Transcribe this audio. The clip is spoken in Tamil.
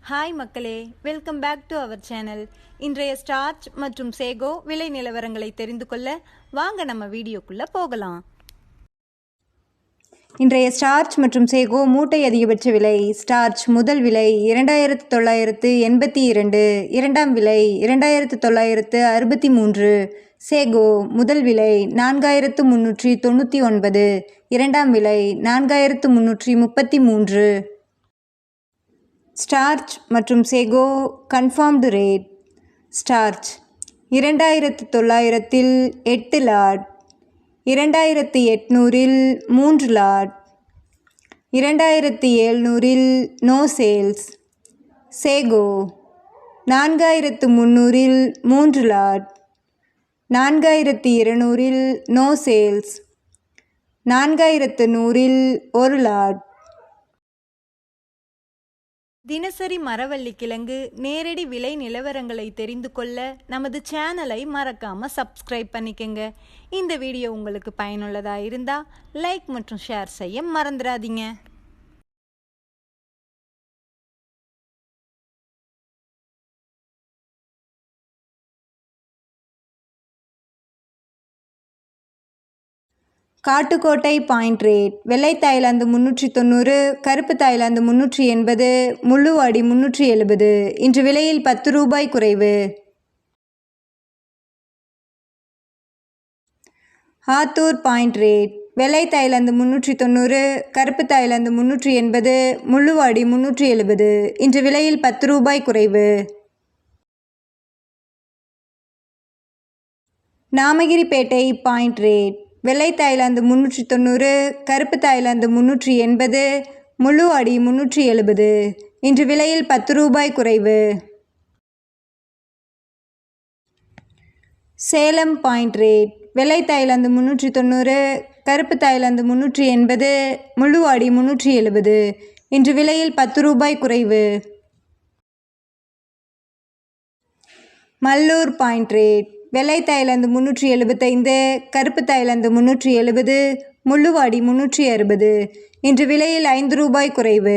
ஹாய் மக்களே, welcome back to our channel. இன்றைய ஸ்டார்ச் மற்றும் சேகோ விலை நிலவரங்களை தெரிந்து கொள்ள வாங்க நம்ம வீடியோக்குள்ளே போகலாம். இன்றைய ஸ்டார்ச் மற்றும் சேகோ மூட்டை அதிகபட்ச விலை. ஸ்டார்ச் முதல் விலை 2982, இரண்டாம் விலை 2963. சேகோ முதல் விலை 4399, இரண்டாம் விலை 4333. ஸ்டார்ச் மற்றும் sago confirmed rate. Starch 2900 8 lot, 2800 3 lot, 2700 no sales. சேகோ 4300 3 லாட், 4200 நோ சேல்ஸ், 4100 1 லாட். தினசரி மரவள்ளி கிழங்கு நேரடி விலை நிலவரங்களை தெரிந்து கொள்ள நமது சேனலை மறக்காமல் சப்ஸ்கிரைப் பண்ணிக்கங்க. இந்த வீடியோ உங்களுக்கு பயனுள்ளதாக இருந்தால் லைக் மற்றும் ஷேர் செய்ய மறந்துடாதீங்க. Kattukottai point rate. வெள்ளை தாய்லாந்து 390, கருப்பு தாய்லாந்து 380, முள்ளுவாடி 370. இன்று விலையில் 10 ரூபாய் குறைவு. Attur point rate. வெள்ளை தாய்லாந்து 390, கருப்பு தாய்லாந்து 380, முள்ளுவாடி 370. இன்று விலையில் 10 ரூபாய் குறைவு. Namagiripettai point rate. வெள்ளை தாய்லாந்து 390, கருப்பு தாய்லாந்து 380, முள்ளுவாடி 370. இன்று விலையில் 10 ரூபாய் குறைவு. Salem point rate. வெள்ளை தாய்லாந்து 390, கருப்பு தாய்லாந்து 380, முள்ளுவாடி 370. இன்று விலையில் 10 ரூபாய் குறைவு. Mallur point rate. வெள்ளை தாய்லாந்து 375, கருப்பு தாய்லாந்து 370, முள்ளுவாடி 360. இன்று விலையில் 5 ரூபாய் குறைவு.